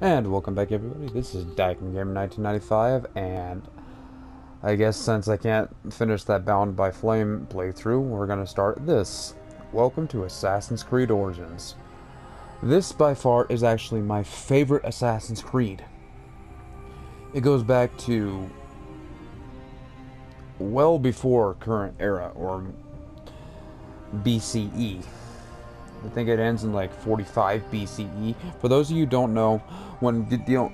And welcome back, everybody. This is Dyken Gamer 1995, and I guess since I can't finish that Bound by Flame playthrough, we're gonna start this. Welcome to Assassin's Creed Origins. This, by far, is actually my favorite Assassin's Creed. It goes back to well before current era, or BCE. I think it ends in like 45 BCE. For those of you who don't know, when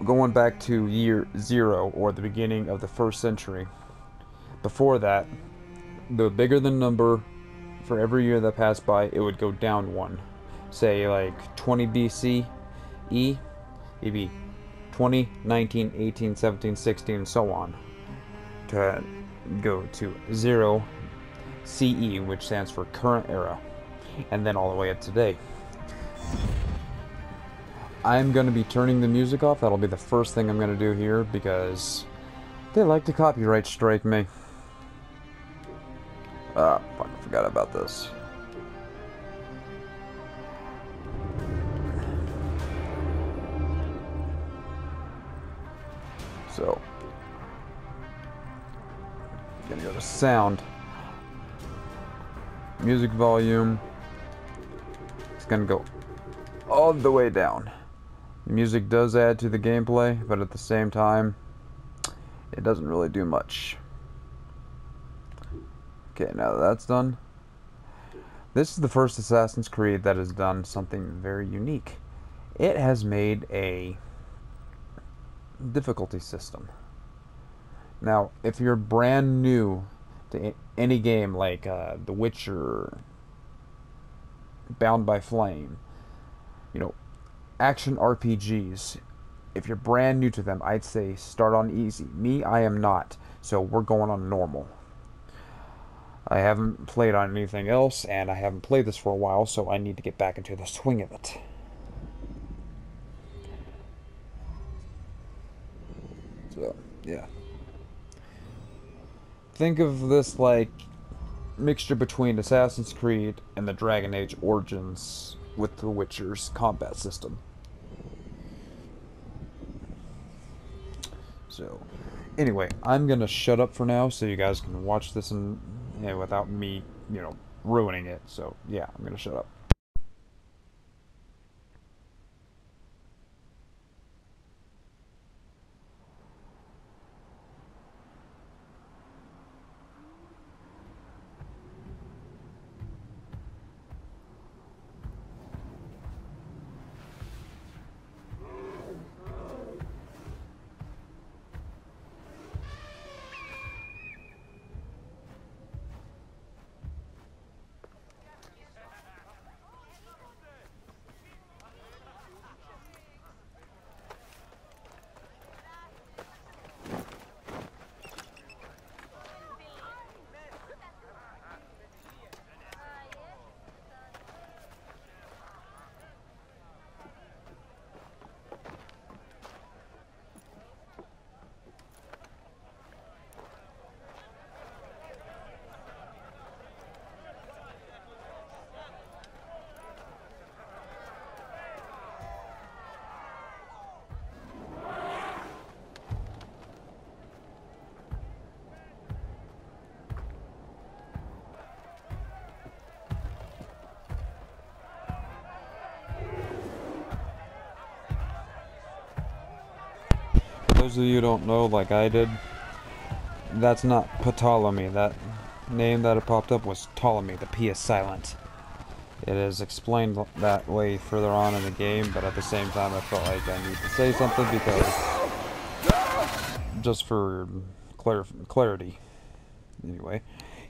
going back to year 0 or the beginning of the 1st century, before that, the bigger the number for every year that passed by, it would go down one. Say like 20 BCE, it'd be 20, 19, 18, 17, 16, and so on, to go to 0 CE, which stands for current era, and then all the way up to today. I'm going to be turning the music off. That'll be the first thing I'm going to do here, because they like to copyright strike me. Ah, fuck, I forgot about this. So, gonna go to sound. Music volume. It's gonna go all the way down. The music does add to the gameplay, but at the same time, it doesn't really do much. Okay, now that that's done, this is the first Assassin's Creed that has done something very unique. It has made a difficulty system. Now, if you're brand new to any game like The Witcher, Bound by Flame, action RPGs, if you're brand new to them, I'd say start on easy. Me, I am not, so we're going on normal. I haven't played on anything else, and I haven't played this for a while, so I need to get back into the swing of it. So, yeah. Think of this like mixture between Assassin's Creed and the Dragon Age Origins with The Witcher's combat system. So, anyway, I'm gonna shut up for now so you guys can watch this and without me, ruining it. So, yeah, I'm gonna shut up. Those of you who don't know, like I did, that's not Ptolemy. That name that it popped up was Ptolemy. The P is silent. It is explained that way further on in the game, but at the same time I felt like I need to say something because just for clarity. Anyway,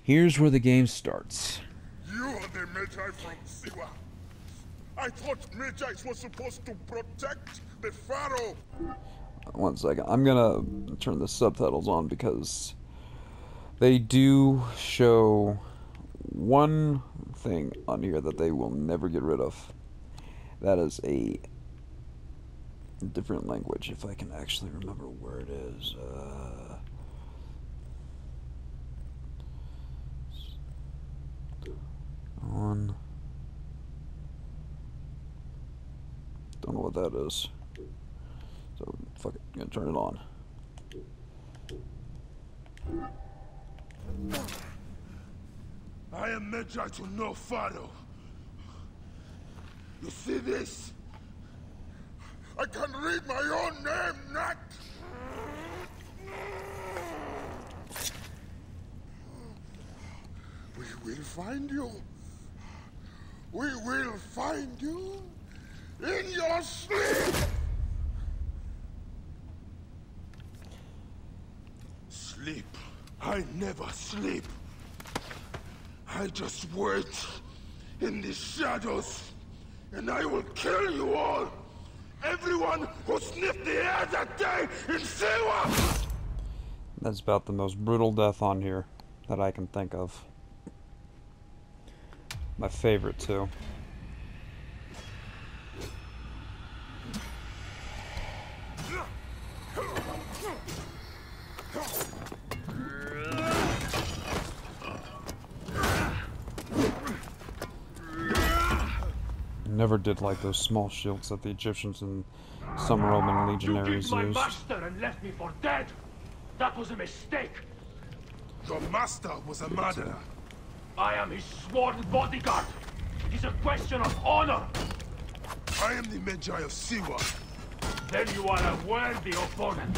here's where the game starts. You are the Magi from Siwa. I thought Magi's were supposed to protect the Pharaoh. One second. I'm gonna turn the subtitles on because they do show one thing on here that they will never get rid of. That is a different language, if I can actually remember where it is. Don't know what that is. So, fuck it. I'm gonna turn it on. I am Medjay to no Pharaoh. You see this? I can read my own name, Nat! We will find you. We will find you in your sleep! Sleep? I never sleep. I just wait in the shadows, and I will kill you all! Everyone who sniffed the air that day in Siwa! That's about the most brutal death on here that I can think of. My favorite, too. Never did like those small shields that the Egyptians and some Roman legionaries You killed my used. master and left me for dead. That was a mistake. Your master was a murderer. I am his sworn bodyguard. It is a question of honor. I am the Medjay of Siwa. Then you are a worthy opponent.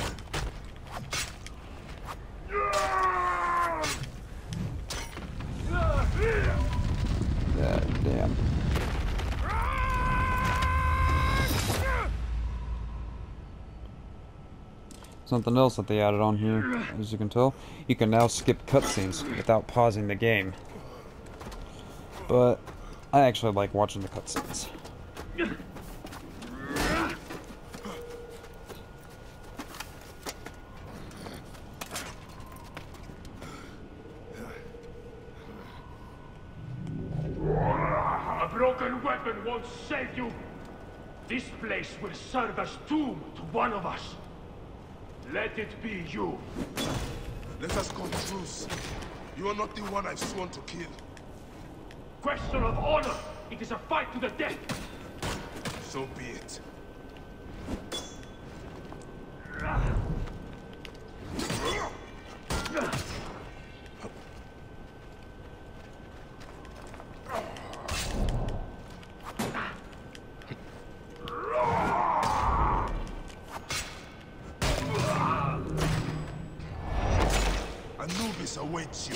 Yeah, damn. Something else that they added on here, as you can tell, you can now skip cutscenes without pausing the game. But I actually like watching the cutscenes. A broken weapon won't save you. This place will serve as tomb to one of us. Let it be you. Let us come to truce. You are not the one I've sworn to kill. Question of honor. It is a fight to the death. So be it. Anubis awaits you.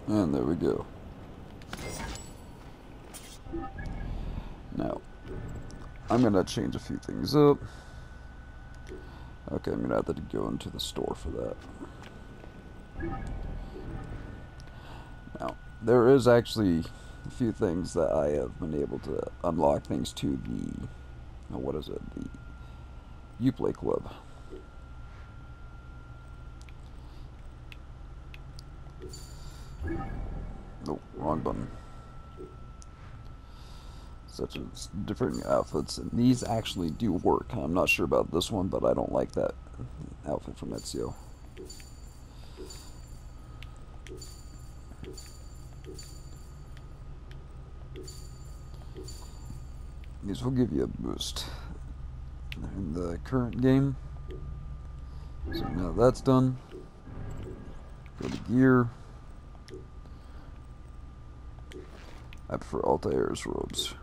And there we go. Now, I'm gonna change a few things up. Okay, I'm gonna have to go into the store for that. Now, there is actually a few things that I have been able to unlock thanks to the, what is it, the Uplay Club. Oh, wrong button. Such as different outfits, and these actually do work. I'm not sure about this one, but I don't like that outfit from Ezio. These will give you a boost in the current game. So now that's done. Go to gear. I prefer Altair's robes.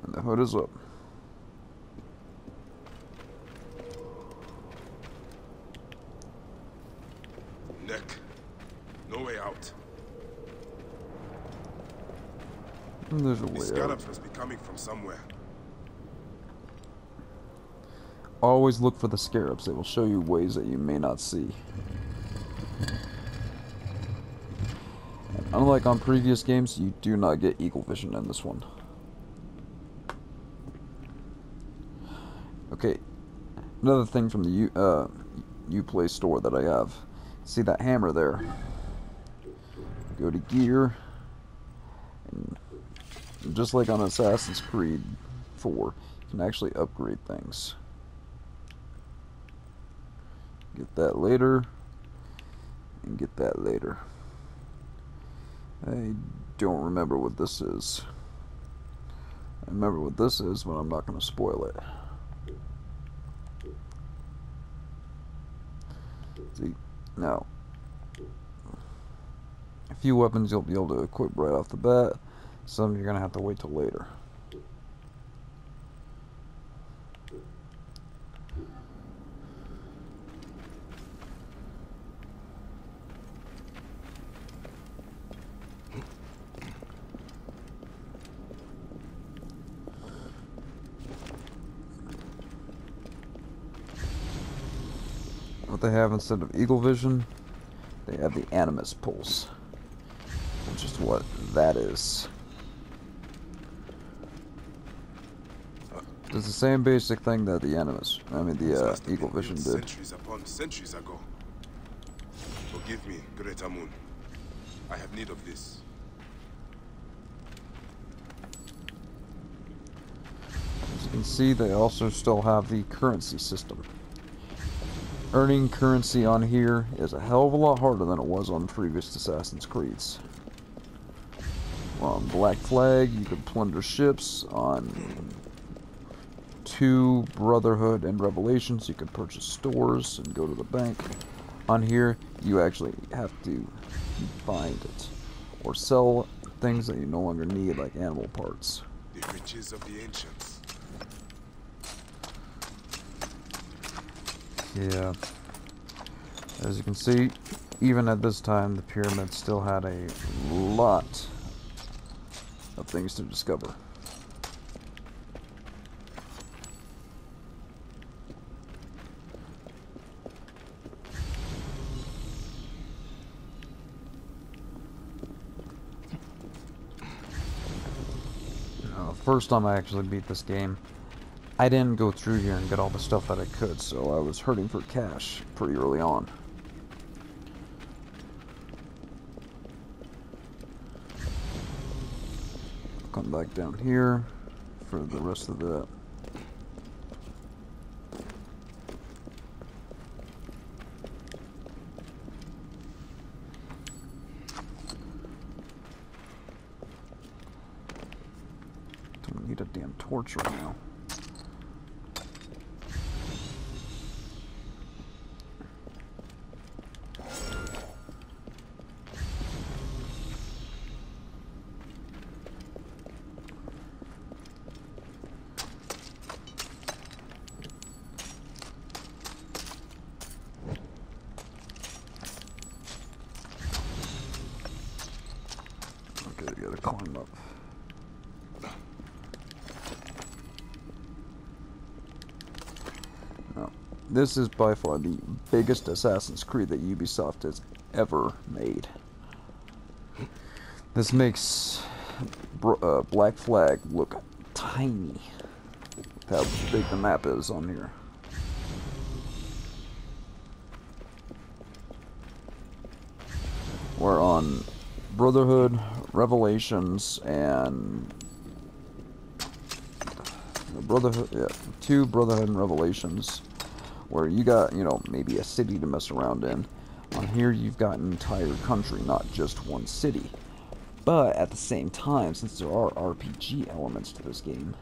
And the hood is up. Nick, no way out. And there's a The way out. scarabs must be coming from somewhere. Always look for the scarabs. They will show you ways that you may not see. And unlike on previous games, you do not get eagle vision in this one. Okay, another thing from the Uplay store that I have. See that hammer there? Go to gear, and just like on Assassin's Creed 4, you can actually upgrade things. Get that later, and get that later. I don't remember what this is. I remember what this is, but I'm not going to spoil it. See, now, a few weapons you'll be able to equip right off the bat. Some you're going to have to wait till later. What they have instead of eagle vision, they have the animus pulse, which is what that is. It's the same basic thing that the eagle vision did. Centuries upon centuries ago. Forgive me, Great Amun. I have need of this. As you can see, they also still have the currency system. Earning currency on here is a hell of a lot harder than it was on previous Assassin's Creeds. On Black Flag, you could plunder ships. On 2, Brotherhood and Revelations, you could purchase stores and go to the bank. On here, you actually have to find it or sell things that you no longer need, like animal parts. The riches of the ancients. Yeah. As you can see, even at this time, the pyramids still had a lot of things to discover. First time I actually beat this game, I didn't go through here and get all the stuff that I could, so I was hurting for cash pretty early on. Come back down here for the rest of that. Don't need a damn torch right now. Okay, gotta climb up. Now, this is by far the biggest Assassin's Creed that Ubisoft has ever made. This makes Black Flag look tiny. How big the map is on here. We're on Brotherhood, Revelations, and Brotherhood, yeah, 2 Brotherhood and Revelations, where you got, you know, maybe a city to mess around in. On here, you've got an entire country, not just one city. But at the same time, since there are RPG elements to this game,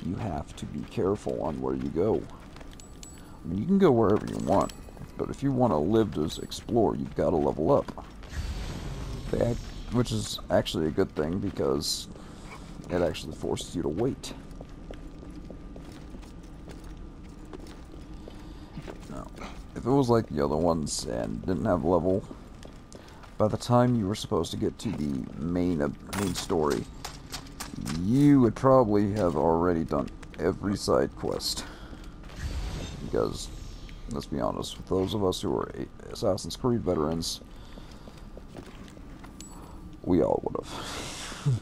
you have to be careful on where you go. I mean, you can go wherever you want, but if you want to live to explore, you've got to level up. Which is actually a good thing because it actually forces you to wait. Now, if it was like the other ones and didn't have level, by the time you were supposed to get to the main story, you would probably have already done every side quest. Because, let's be honest, with those of us who are Assassin's Creed veterans, we all would have.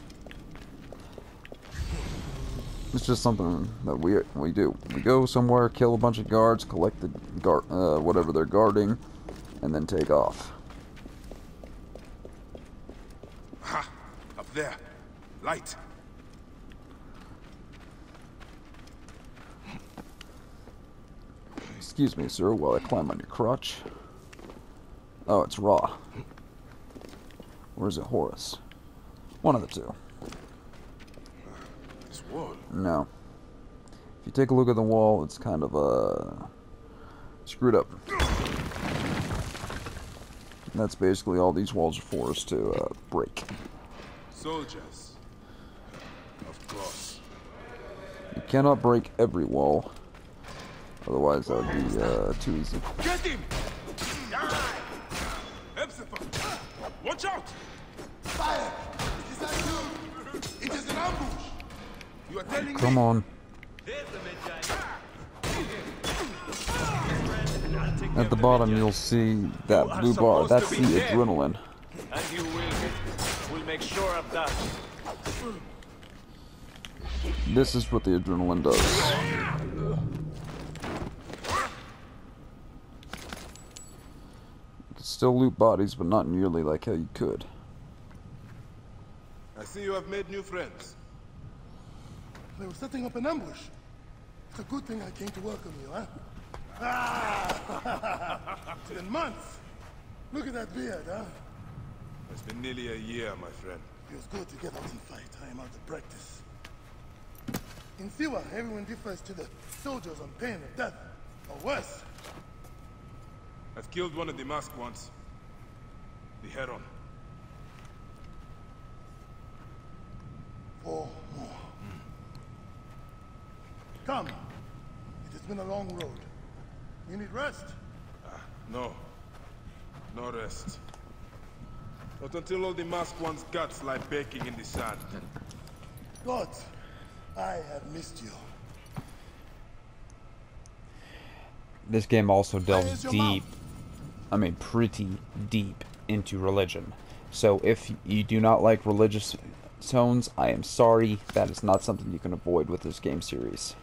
It's just something that we do. We go somewhere, kill a bunch of guards, collect the whatever they're guarding, and then take off. Ha! Up there. Light. Excuse me, sir, while I climb on your crotch. Oh, it's Ra. Where's it, Horus? One of the two. This wall. No. If you take a look at the wall, it's kind of screwed up. And that's basically all these walls are for, is to break. Soldiers. Of course. You cannot break every wall. Otherwise, that would be too easy. Get him! Hepzibah! Watch out! Fire! Is that you? It is an ambush! You are telling me? Come on. At the bottom, you'll see that blue bar. That's the adrenaline. And you will make sure of that. This is what the adrenaline does. You can still loot bodies, but not nearly like how you could. I see you have made new friends. They were setting up an ambush. It's a good thing I came to welcome you, huh? Ah! It's been months. Look at that beard, huh? It's been nearly a year, my friend. Feels good to get out and fight. I am out of practice. In Siwa, everyone defers to the soldiers on pain of death, or worse. I've killed one of the masked ones. The Heron. 4 more. Come. It has been a long road. You need rest? No. No rest. Not until all the masked one's guts lie baking in the sand. God, I have missed you. This game also delves Where's your deep, mouth? pretty deep into religion. So if you do not like religious tones, I am sorry, that is not something you can avoid with this game series.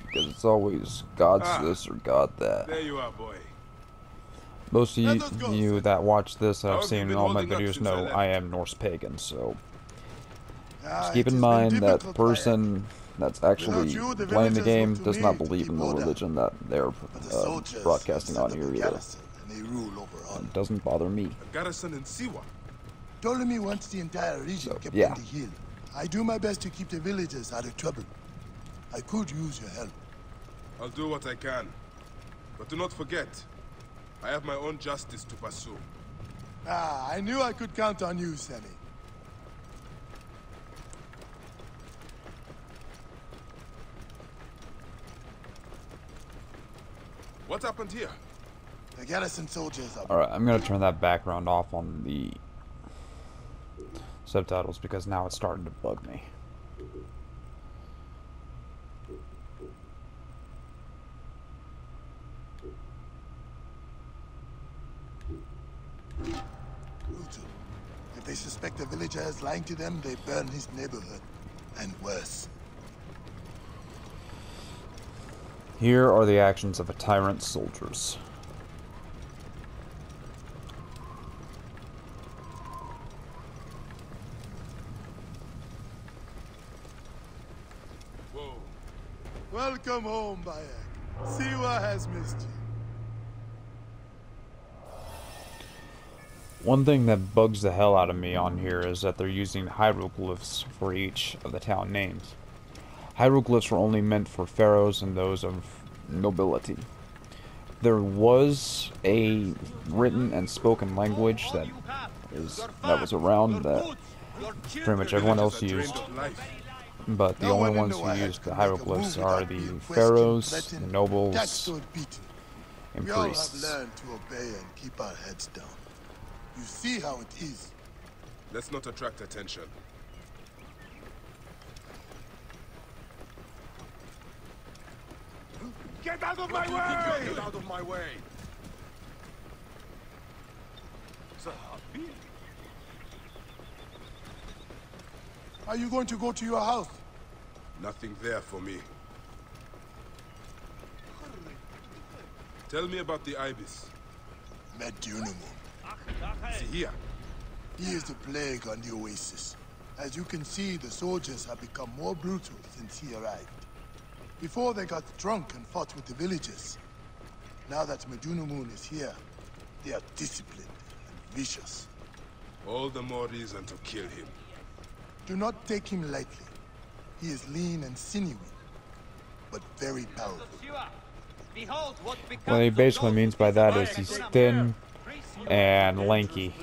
Because it's always God's this or God that. There you are, boy. Most of you that watch this that How I've have seen you in been all my holding up videos since I know left? I am Norse pagan, so just It keep in has mind been that difficult, person that's actually Without you, the playing the villagers game look to does me not to believe keep in the order. religion that they're But the soldiers broadcasting have on set here up a either. garrison, and they rule over all. It doesn't bother me. A garrison in Siwa. Ptolemy wants the entire region So, kept yeah. on the hill. I do my best to keep the villagers out of trouble. I could use your help. I'll do what I can. But do not forget, I have my own justice to pursue. Ah, I knew I could count on you, Sammy. What happened here? The garrison soldiers are... Alright, I'm going to turn that background off on the subtitles because now it's starting to bug me. brutal. If they suspect a villager is lying to them, they burn his neighborhood. And worse. Here are the actions of a tyrant's soldiers. Whoa. Welcome home, Bayek. Siwa has missed you. One thing that bugs the hell out of me on here is that they're using hieroglyphs for each of the town names. Hieroglyphs were only meant for pharaohs and those of nobility. There was a written and spoken language that was around that pretty much everyone else used, but the No only one in ones the who Wyatt used the could make a hieroglyphs move are without the being questioned, pharaohs, the threatened, nobles, taxed or beaten. and We all have priests. learned to obey and keep our heads down. You see how it is. Let's not attract attention. Get out of my way! Get out of my way! Are you going to go to your house? Nothing there for me. Tell me about the Ibis. Medunum. Is he here? He is the plague on the oasis. As you can see, the soldiers have become more brutal since he arrived. Before they got drunk and fought with the villagers. Now that Medunamun is here, they are disciplined, vicious. All the more reason to kill him. Do not take him lightly. He is lean and sinewy, but very powerful. What he basically means by that is he's thin and lanky.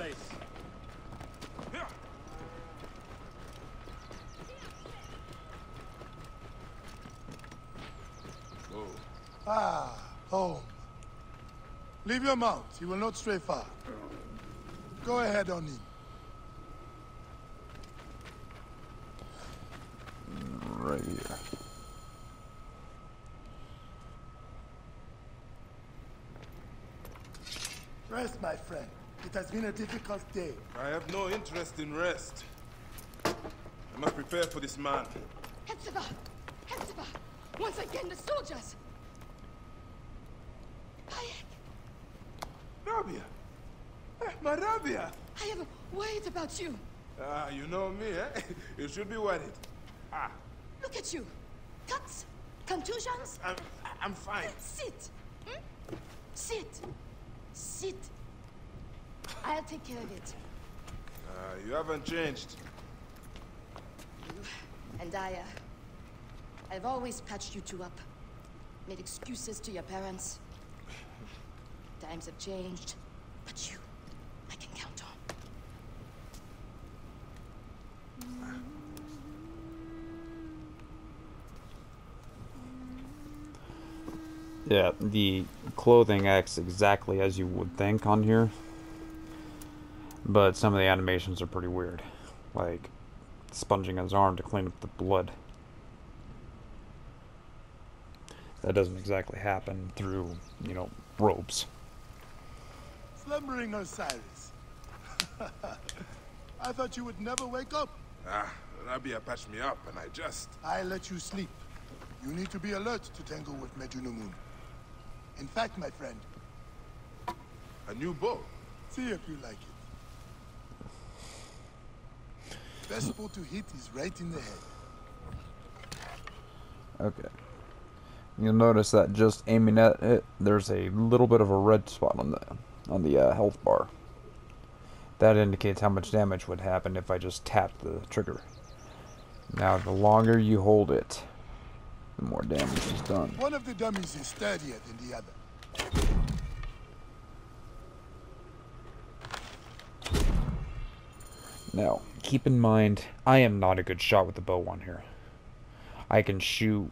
Ah, home. Leave your mount. He will not stray far. Go ahead on in. Right here. Rest, my friend. It has been a difficult day. I have no interest in rest. I must prepare for this man. Hepzibah! Hepzibah! Once again, the soldiers! Bayek! Rabia! My Rabia! I am worried about you. Ah, you know me, eh? You should be worried. Ah, Look at you. Cuts? Contusions? I'm fine. Sit! Hmm? Sit! Sit! I'll take care of it. You haven't changed. And I've always patched you two up. Made excuses to your parents. Times have changed. But you, I can count on. Yeah, the clothing acts exactly as you would think on here. But some of the animations are pretty weird. Like, sponging his arm to clean up the blood. That doesn't exactly happen through, you know, ropes. Slumbering, Osiris. I thought you would never wake up. Ah, Rabia patched me up and I just... I let you sleep. You need to be alert to tangle with Medunamun. In fact, my friend, A new bow. see if you like it. Best spot to hit is right in the head. Okay. You'll notice that just aiming at it, there's a little bit of a red spot on the health bar. That indicates how much damage would happen if I just tapped the trigger. Now, the longer you hold it, the more damage is done. One of the dummies is sturdier than the other. Now, keep in mind, I am not a good shot with the bow on here. I can shoot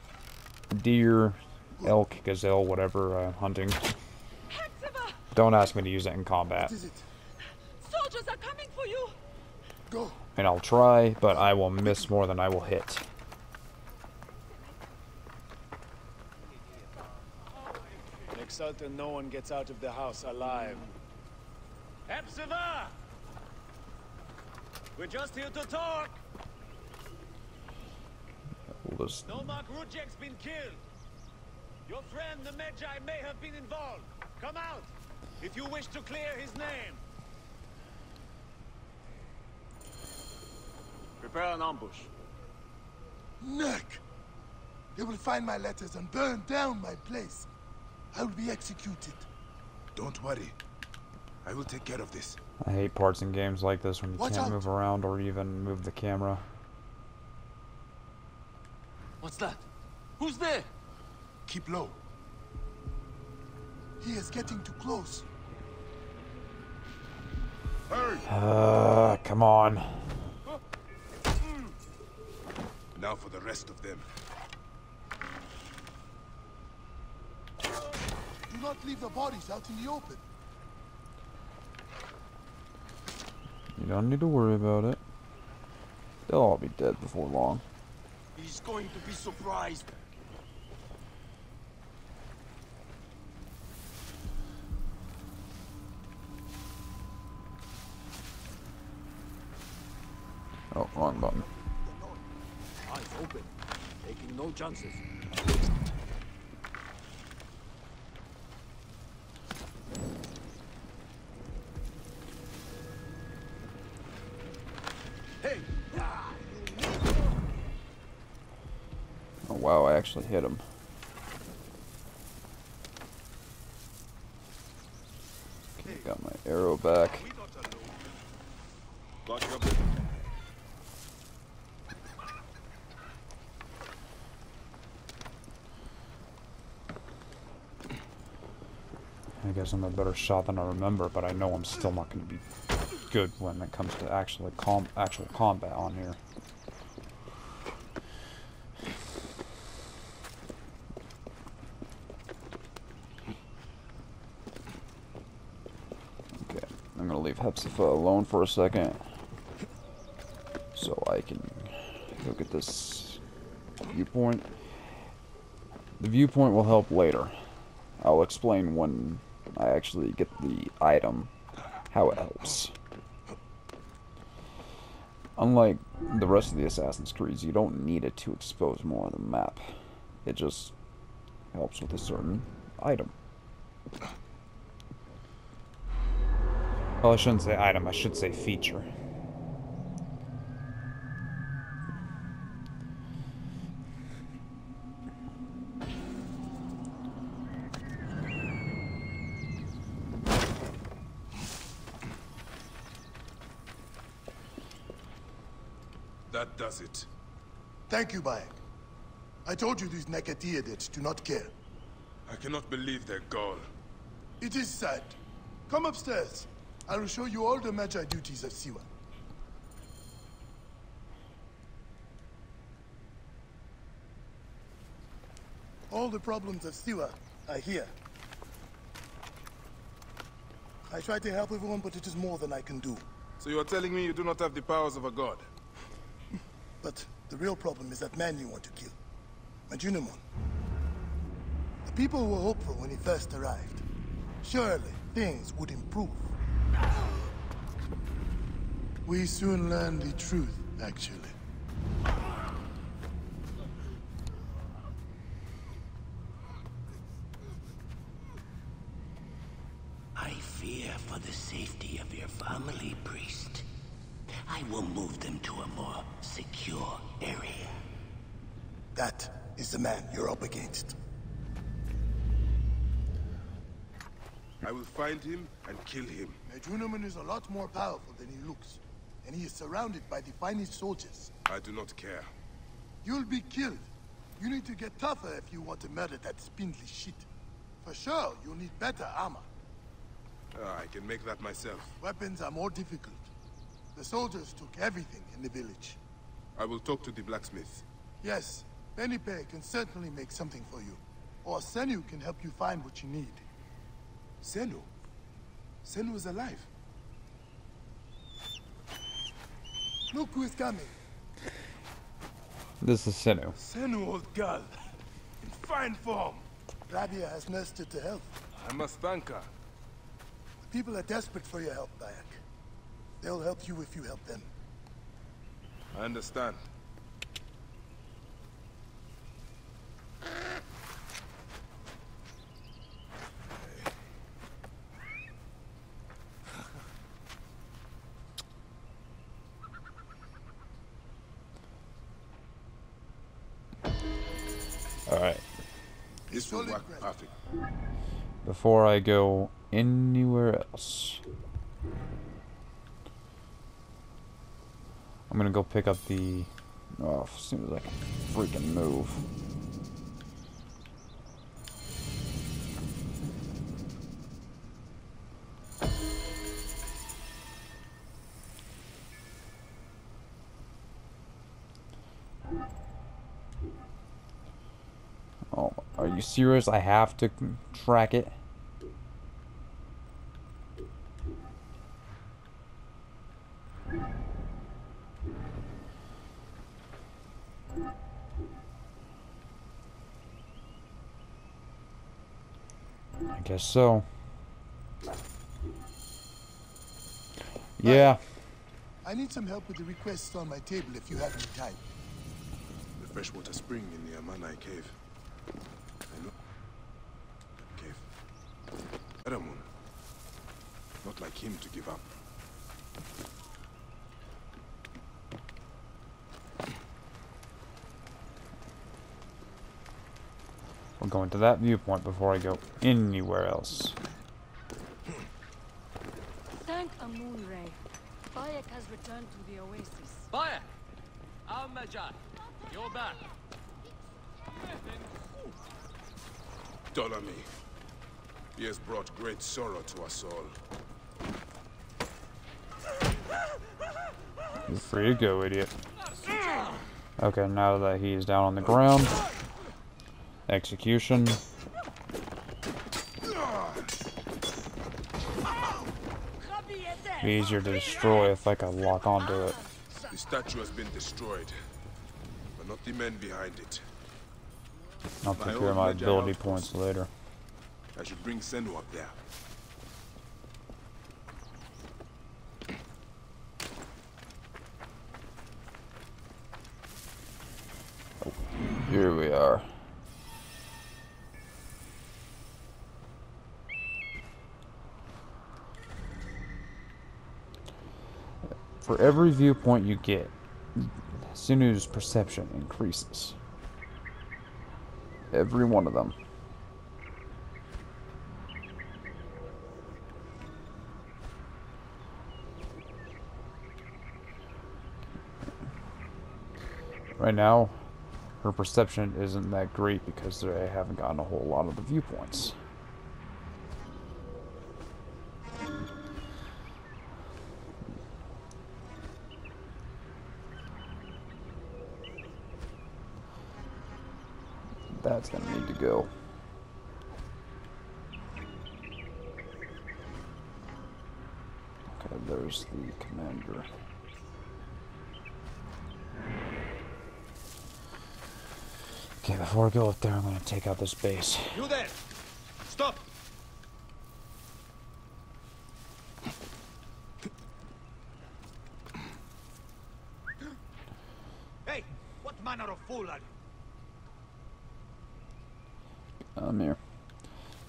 deer, elk, gazelle, whatever, hunting. Hepzibah! Don't ask me to use it in combat. What is it? Soldiers are coming for you! Go. And I'll try, but I will miss more than I will hit. Make certain no one gets out of the house alive. Hepzibah! We're just here to talk. We'll just... Nomak Rujek's been killed. Your friend, the Magi, may have been involved. Come out, if you wish to clear his name. Prepare an ambush. Neck! They will find my letters and burn down my place. I will be executed. Don't worry. I will take care of this. I hate parts in games like this when you Watch can't out. move around or even move the camera. What's that? Who's there? Keep low. He is getting too close. Hurry! Come on. Now for the rest of them. Do not leave the bodies out in the open. You don't need to worry about it. They'll all be dead before long. He's going to be surprised. Oh, wrong button. Eyes open, taking no chances. Hey! Oh wow, I actually hit him. Okay, got my arrow back. We not alone. Got your I guess I'm a better shot than I remember, but I know I'm still not going to be good when it comes to actual combat on here. Okay, I'm going to leave Hepzibah alone for a second, so I can look at this viewpoint. The viewpoint will help later. I'll explain when I actually get the item, how it helps. Unlike the rest of the Assassin's Creeds, you don't need it to expose more of the map. It just helps with a certain item. Well, I shouldn't say item, I should say feature. That does it. Thank you, Bayek. I told you these Nekatiadids do not care. I cannot believe their gall. It is sad. Come upstairs. I will show you all the Magi duties of Siwa. All the problems of Siwa are here. I try to help everyone, but it is more than I can do. So you are telling me you do not have the powers of a god? But the real problem is that man you want to kill. Majunimon. The people were hopeful when he first arrived. Surely, things would improve. We soon learned the truth, actually. I fear for the safety of your family, priest. I will move them to a more secure area. That is the man you're up against. I will find him and kill him. Majunimon is a lot more powerful than he looks. And he is surrounded by the finest soldiers. I do not care. You'll be killed. You need to get tougher if you want to murder that spindly shit. For sure, you'll need better armor. I can make that myself. Weapons are more difficult. The soldiers took everything in the village. I will talk to the blacksmith. Yes, Benipe can certainly make something for you. Or Senu can help you find what you need. Senu? Senu is alive. Look who is coming. This is Senu. Senu, old girl. In fine form. Rabia has nursed her to health. I must thank her. The people are desperate for your help, Bayek. They'll help you if you help them. I understand. Alright. This will work perfect. Before I go anywhere else, I'm gonna go pick up the... Oh, as soon as I can freaking move. Oh, are you serious? I have to track it? I guess so. Yeah. I need some help with the requests on my table if you have any time. The freshwater spring in the Amanai cave. I know that cave. Eramun. Not like him to give up. We're going to that viewpoint before I go anywhere else. Thank Amun-Re. Bayek has returned to the oasis. Bayek! Our Magi, you're back. Ptolemy, he has brought great sorrow to us all. You're free to go, idiot. Okay, now that he's down on the ground, execution. Be easier to destroy if I could lock onto it. The statue has been destroyed, but not the men behind it. I'll take care of my ability points later. I should bring Senu up there. Here we are. For every viewpoint you get, Sinu's perception increases. Every one of them. Right now, her perception isn't that great because they haven't gotten a whole lot of the viewpoints. That's gonna need to go. Okay, there's the commander. Okay, before I go up there, I'm gonna take out this base. You there! Stop! Hey! What manner of fool are you? Come here.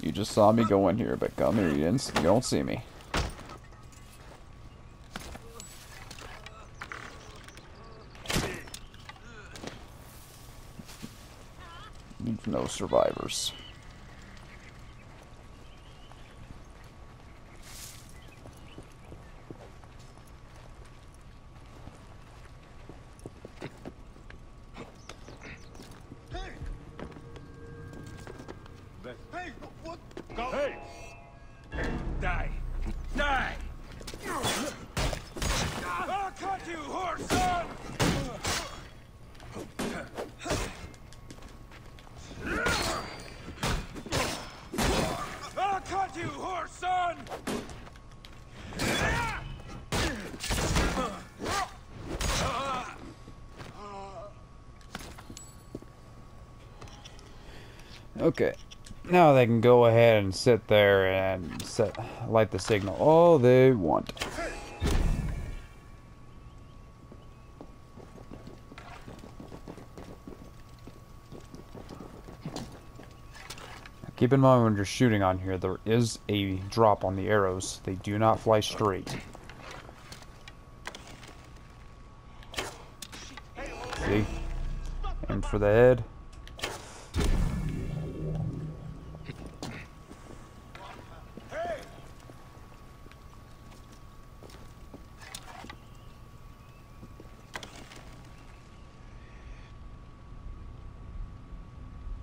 You just saw me go in here, but come here, you don't see me. No survivors. Hey, what? Go! Hey! Die! Die! I'll cut you, horse son! I'll cut you, horse son! Okay. Now they can go ahead and sit there and light the signal all they want. Keep in mind when you're shooting on here, there is a drop on the arrows. They do not fly straight. See? And for the head.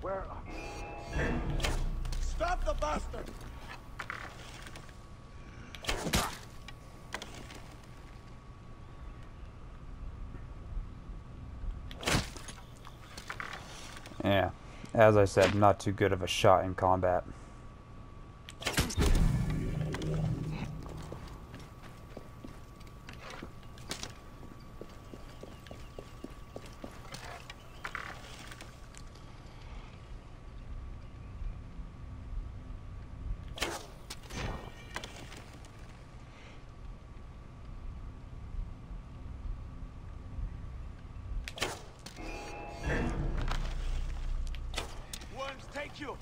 Where? Stop the bastard! Yeah, as I said, not too good of a shot in combat. Worms take you!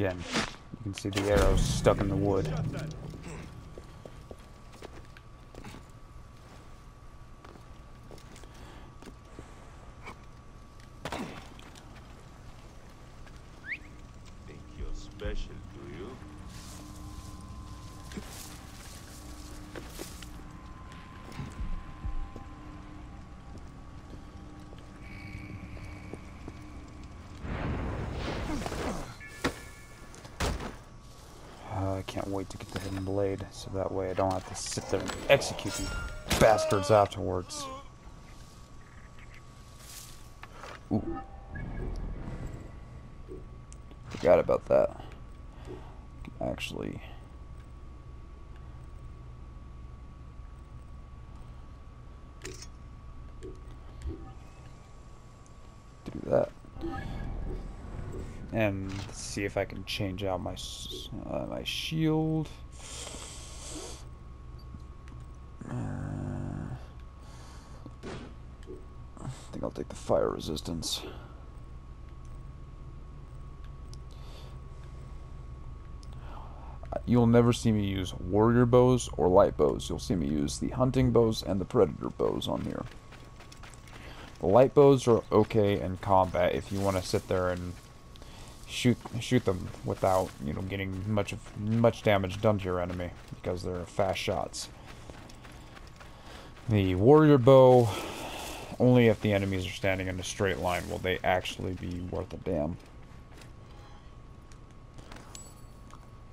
Again, you can see the arrows stuck in the wood. Think you're special, do you? I can't wait to get the hidden blade, so that way I don't have to sit there and execute these bastards afterwards. Ooh. Forgot about that. Actually, do that. And see if I can change out my my shield. I think I'll take the fire resistance. You'll never see me use warrior bows or light bows. You'll see me use the hunting bows and the predator bows on here. The light bows are okay in combat if you want to sit there and shoot them without, you know, getting much damage done to your enemy, because they're fast shots. The warrior bow, only if the enemies are standing in a straight line will they actually be worth a damn.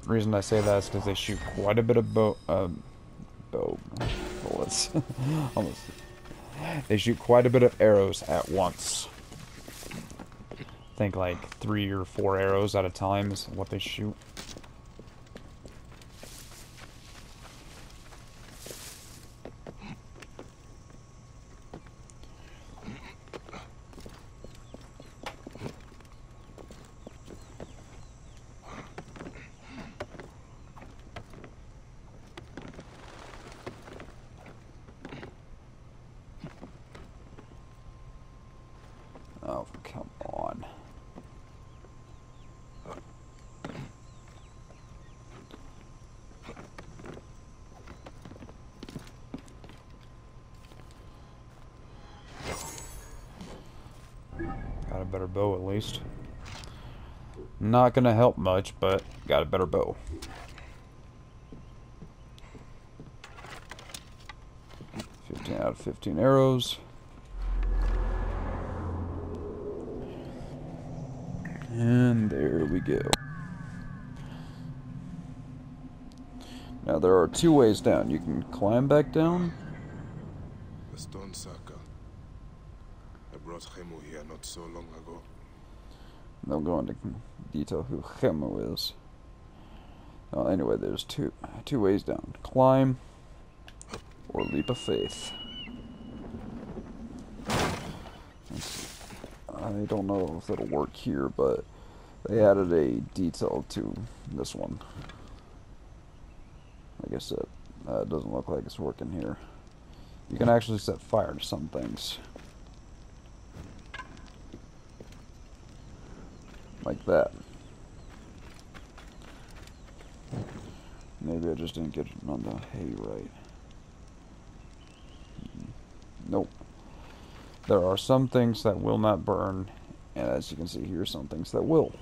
The reason I say that is because they shoot quite a bit of bullets. Almost. They shoot quite a bit of arrows at once. I think like 3 or 4 arrows at a time is what they shoot. Oh, come on. Got a better bow at least. Not gonna help much, but got a better bow. Out of 15 arrows. And there we go. Now there are 2 ways down. You can climb back down. The stone circle. I brought Hemu here not so long ago. They'll go into detail who Hemu is. Well, anyway, there's two ways down. Climb or leap of faith. I don't know if it'll work here, but they added a detail to this one. Like I said, it doesn't look like it's working here. You can actually set fire to some things. Like that. Maybe I just didn't get it on the hay right. Nope. There are some things that will not burn, and as you can see here, some things that will.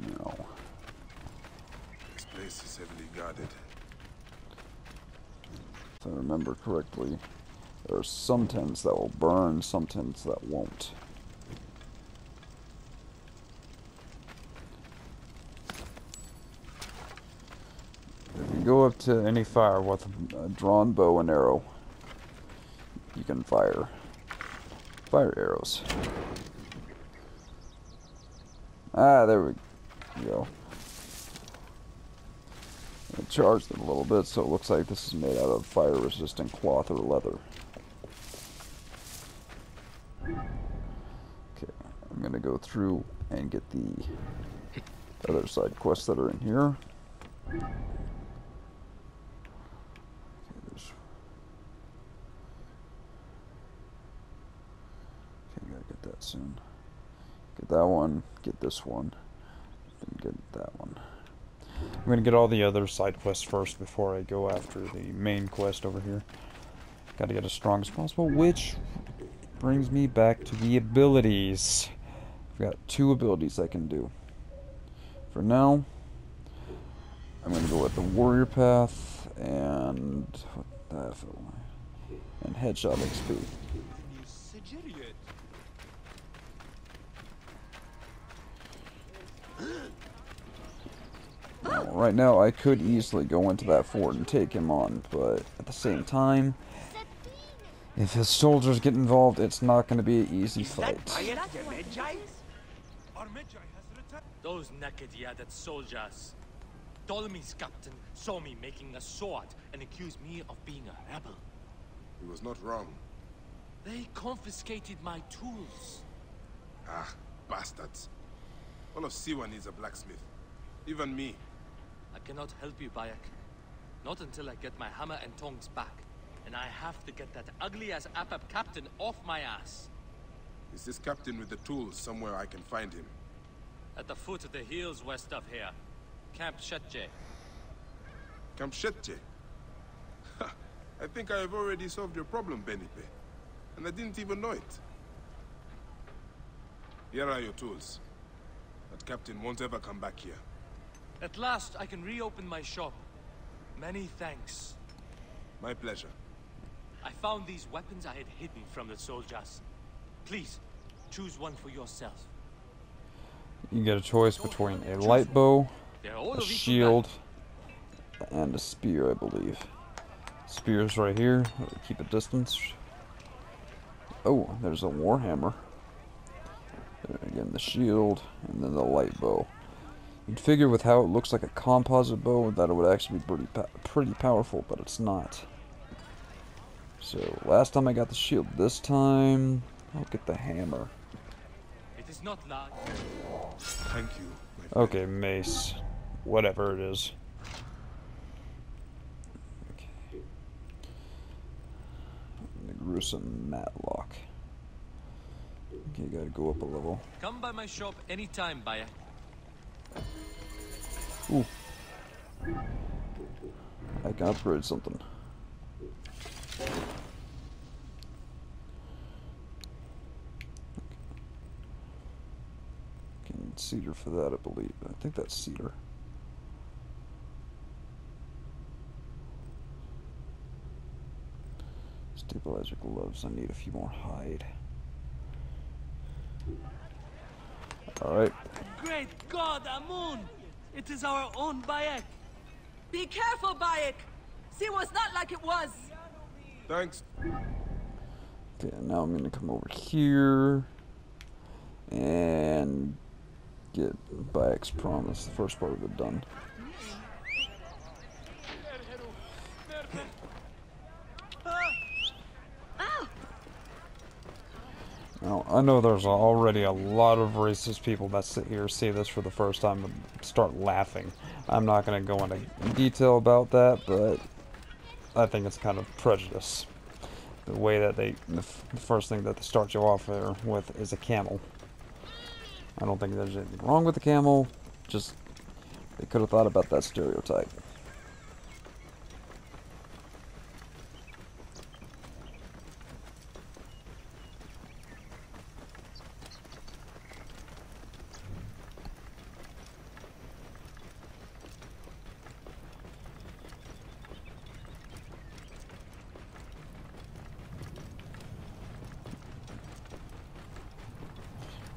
No. This place is heavily guarded. If I remember correctly, there are some tents that will burn, some tents that won't. If you go up to any fire with a drawn bow and arrow, you can fire arrows. Ah, there we go. I charged it a little bit, so it looks like this is made out of fire-resistant cloth or leather. Okay, I'm gonna go through and get the other side quests that are in here. Soon. Get that one. Get this one. And get that one. I'm gonna get all the other side quests first before I go after the main quest over here. Gotta get as strong as possible, which brings me back to the abilities. I've got 2 abilities I can do. For now, I'm gonna go with the warrior path and what the F am I? And headshot XP. Now, right now, I could easily go into that fort and take him on, but at the same time, if his soldiers get involved, it's not going to be an easy fight. Those naked yadded soldiers. Ptolemy's captain saw me making a sword and accused me of being a rebel. He was not wrong. They confiscated my tools. Ah, bastards. All of Siwa needs a blacksmith. Even me. I cannot help you, Bayek. Not until I get my hammer and tongs back. And I have to get that ugly-ass Apap captain off my ass. Is this captain with the tools somewhere I can find him? At the foot of the hills west of here. Camp Shetje. Camp Shetje? I think I have already solved your problem, Benipe. And I didn't even know it. Here are your tools. That captain won't ever come back here. At last, I can reopen my shop. Many thanks. My pleasure. I found these weapons I had hidden from the soldiers. Please, choose one for yourself. You get a choice between a light bow, a shield, and a spear, I believe. Spear's right here. Keep a distance. Oh, there's a warhammer. There again, the shield, and then the light bow. You'd figure with how it looks like a composite bow that it would actually be pretty powerful, but it's not. So, last time I got the shield. This time, I'll get the hammer. It is not large. Thank you. Okay, mace. Whatever it is. Okay. The gruesome matlock. Okay, gotta go up a level. Come by my shop anytime, Bayek. Ooh. I can upgrade something. Can cedar for that, I believe. I think that's cedar. Stabilizer gloves. I need a few more hide. Alright. Great God, Amun! It is our own Bayek! Be careful, Bayek! See what's not like it was! Thanks. Okay, now I'm gonna come over here and get Bayek's promise, the first part of it done. Now, I know there's already a lot of racist people that sit here, see this for the first time, and start laughing. I'm not going to go into detail about that, but I think it's kind of prejudice. The way that the first thing that they start you off there with is a camel. I don't think there's anything wrong with the camel, just they could have thought about that stereotype.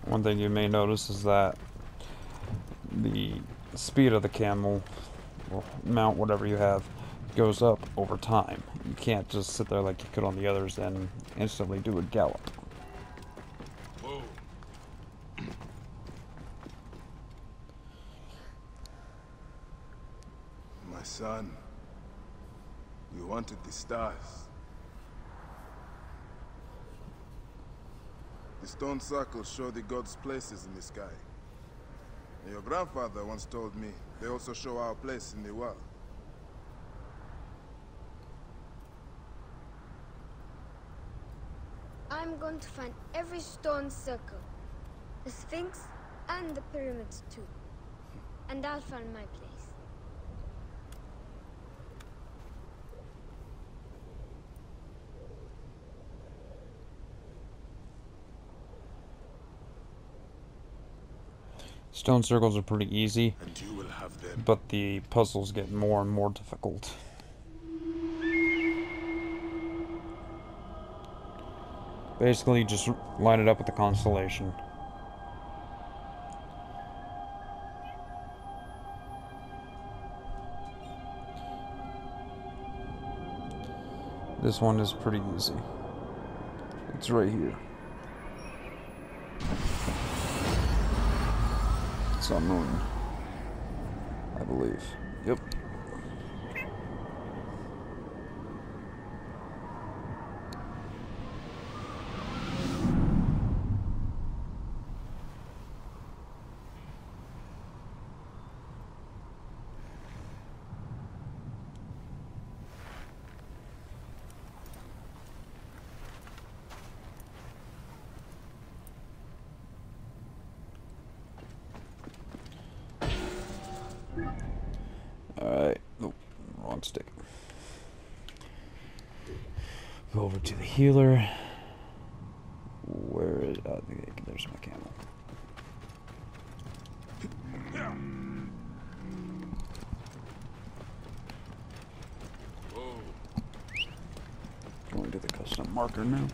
One thing you may notice is that the speed of the camel, or mount, whatever you have, goes up over time. You can't just sit there like you could on the others and instantly do a gallop. Whoa. My son, you wanted the stars. The stone circles show the gods' places in the sky. And your grandfather once told me they also show our place in the world. I'm going to find every stone circle The Sphinx and the pyramids too. And I'll find my place. Stone circles are pretty easy, And you will have them. but the puzzles get more and more difficult. Basically, just line it up with the constellation. This one is pretty easy. It's right here. Sun Moon, I believe. Yep. Alright. Nope. Wrong stick. Go over to the healer. Where is... there's my camel. Going to the custom marker now.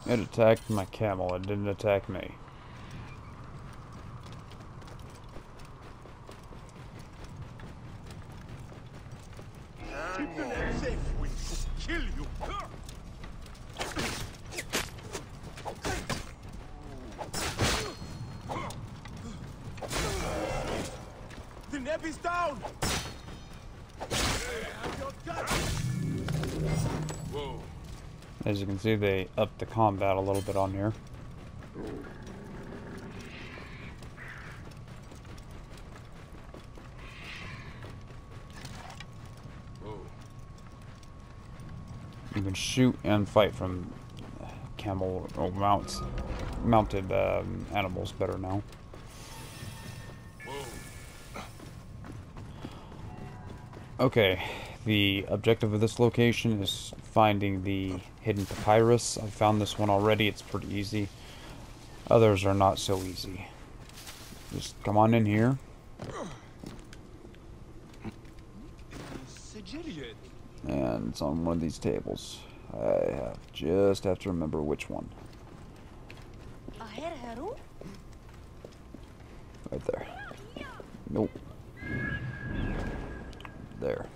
It attacked my camel, it didn't attack me. Keep them safe. We kill you. The neb is down. Whoa. As you can see, they upped the combat a little bit on here. You can shoot and fight from camel or mounted animals better now. Okay, the objective of this location is finding the hidden papyrus. I found this one already, it's pretty easy. Others are not so easy. Just come on in here. And it's on one of these tables. I just have to remember which one. Right there. Nope. There.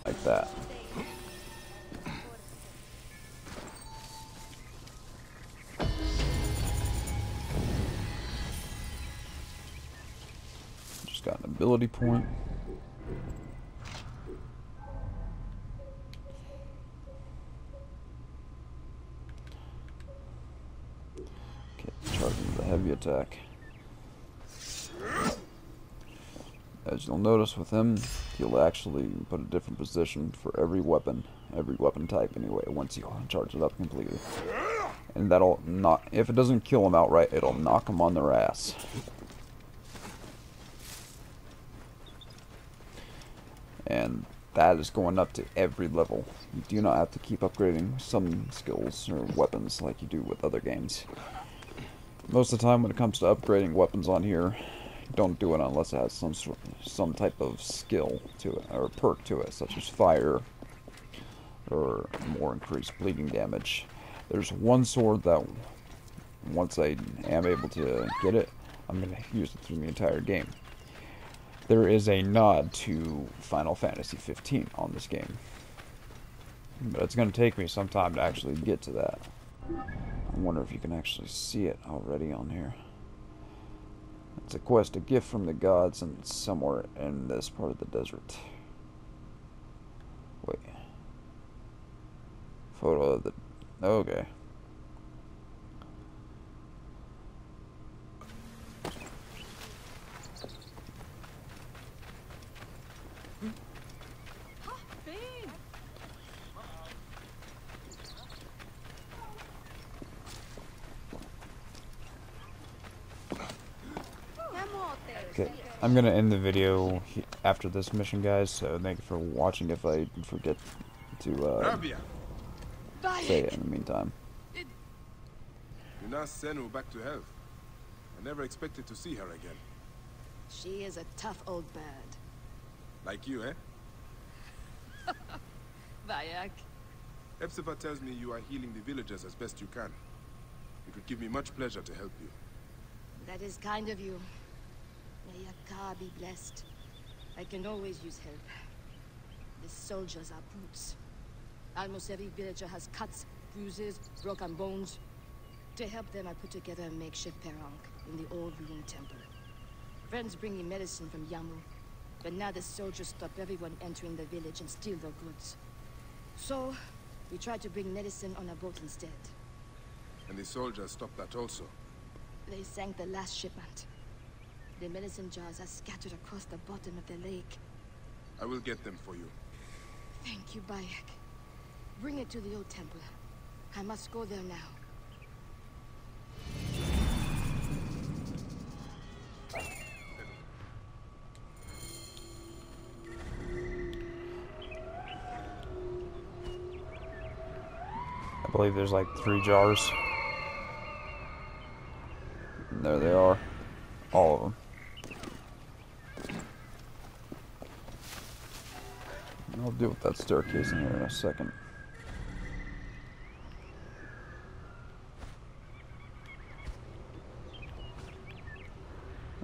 Like that. Just got an ability point. Okay, charging the heavy attack. As you'll notice with him, he'll actually put a different position for every weapon type anyway, once you charge it up completely. And that'll not, if it doesn't kill them outright, it'll knock them on their ass. And that is going up to every level. You do not have to keep upgrading some skills or weapons like you do with other games. Most of the time when it comes to upgrading weapons on here, don't do it unless it has some type of skill to it, or perk to it, such as fire, or more increased bleeding damage. There's one sword that, once I am able to get it, I'm going to use it through the entire game. There is a nod to Final Fantasy 15 on this game. But it's going to take me some time to actually get to that. I wonder if you can actually see it already on here. It's a quest, a gift from the gods, and it's somewhere in this part of the desert. Wait. Photo of the... Okay. Okay, I'm gonna end the video after this mission, guys, so thank you for watching. If I forget to say it in the meantime. You now send her back to health. I never expected to see her again. She is a tough old bird. Like you, eh? Vayak. Epsifa tells me you are healing the villagers as best you can. It would give me much pleasure to help you. That is kind of you. May Yakar be blessed. I can always use help. The soldiers are brutes. Almost every villager has cuts, bruises, broken bones. To help them, I put together a makeshift perronk in the old ruined temple. Friends bring me medicine from Yamu, but now the soldiers stop everyone entering the village and steal their goods. So, we tried to bring medicine on a boat instead. And the soldiers stopped that also. They sank the last shipment. The medicine jars are scattered across the bottom of the lake. I will get them for you. Thank you, Bayek. Bring it to the old temple. I must go there now. I believe there's like 3 jars. And there they are. All of them. I'll deal with that staircase in here in a second.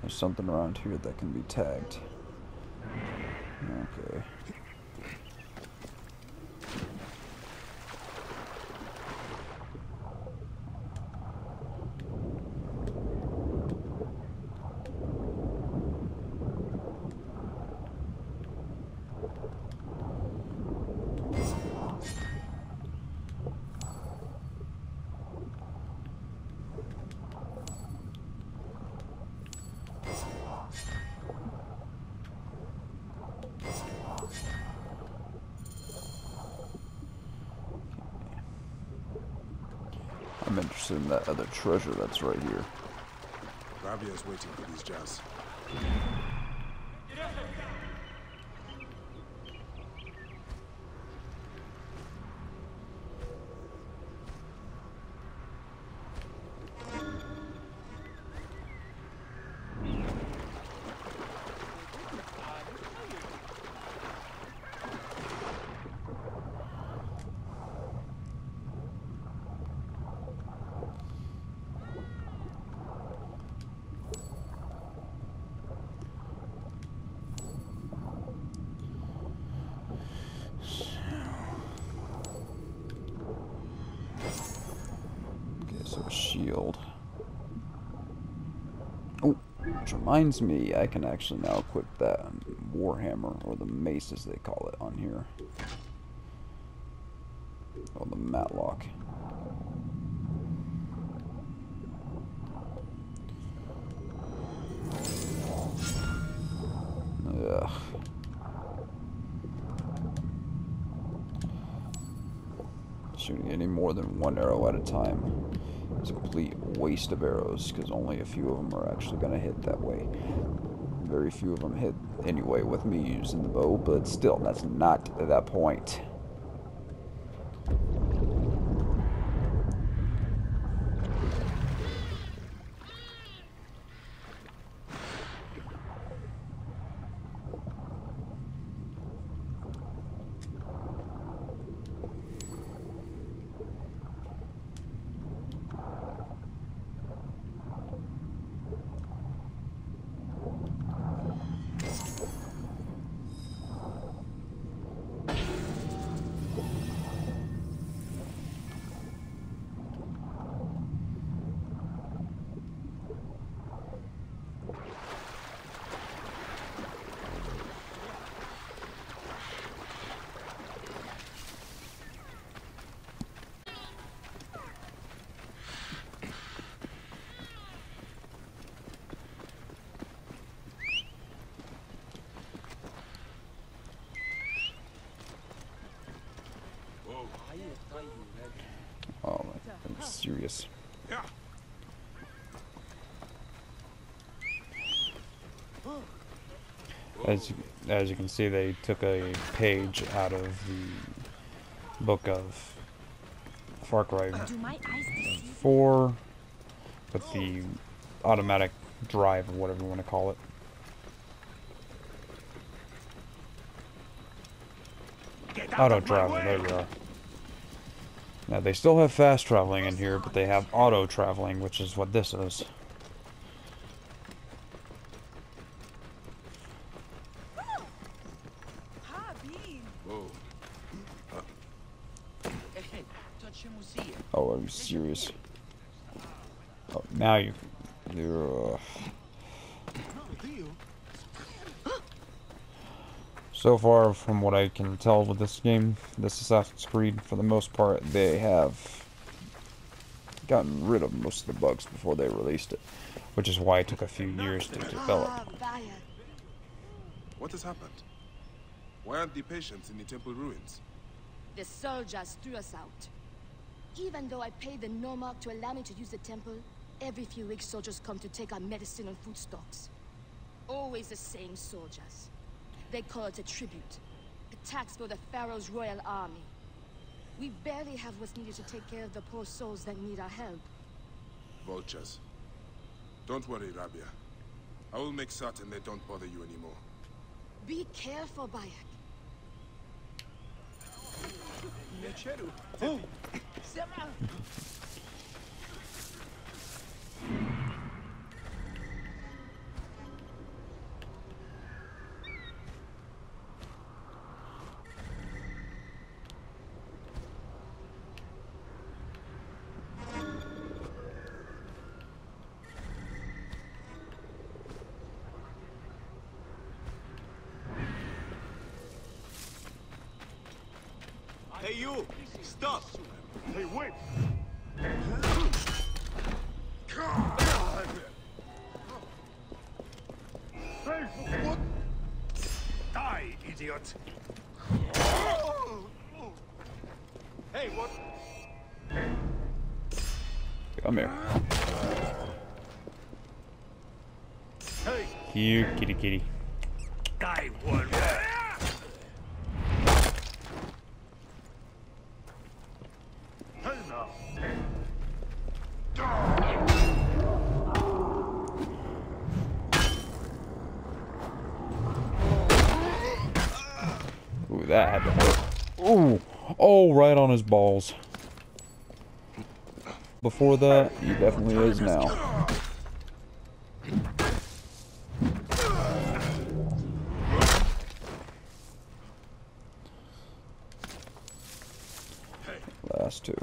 There's something around here that can be tagged. Okay. I'm interested in that other treasure that's right here. Rabia's waiting for these jars. Shield. Oh, which reminds me, I can actually now equip that warhammer, or the mace as they call it on here. Oh, the matlock. Ugh. Shooting any more than 1 arrow at a time is a complete waste of arrows, because only a few of them are actually going to hit that way. Very few of them hit anyway with me using the bow, but still, that's not that point. serious. As you can see, they took a page out of the book of Far Cry 4 with the automatic drive, or whatever you want to call it. Auto traveling, there we are. Now they still have fast traveling in here, but they have auto traveling, which is what this is. Oh, are you serious? Oh, now you're. So far, from what I can tell with this game, this Assassin's Creed, for the most part, they have gotten rid of most of the bugs before they released it, which is why it took a few years to develop. What has happened? Why aren't the patients in the temple ruins? The soldiers threw us out. Even though I paid the Nomarch to allow me to use the temple, every few weeks soldiers come to take our medicine and food stocks. Always the same soldiers. They call it a tribute. A tax for the Pharaoh's royal army. We barely have what's needed to take care of the poor souls that need our help. Vultures. Don't worry, Rabia. I will make certain they don't bother you anymore. Be careful, Bayek. Oh. Hey, you! Stop! Hey, wait! Hey, what? Die, idiot! Hey, what? Come here. Hey! Here, kitty kitty. Die, warrior! Hey, now! Ooh, that had to hurt. Ooh! Oh, right on his balls. Before that, he definitely is now. Last two.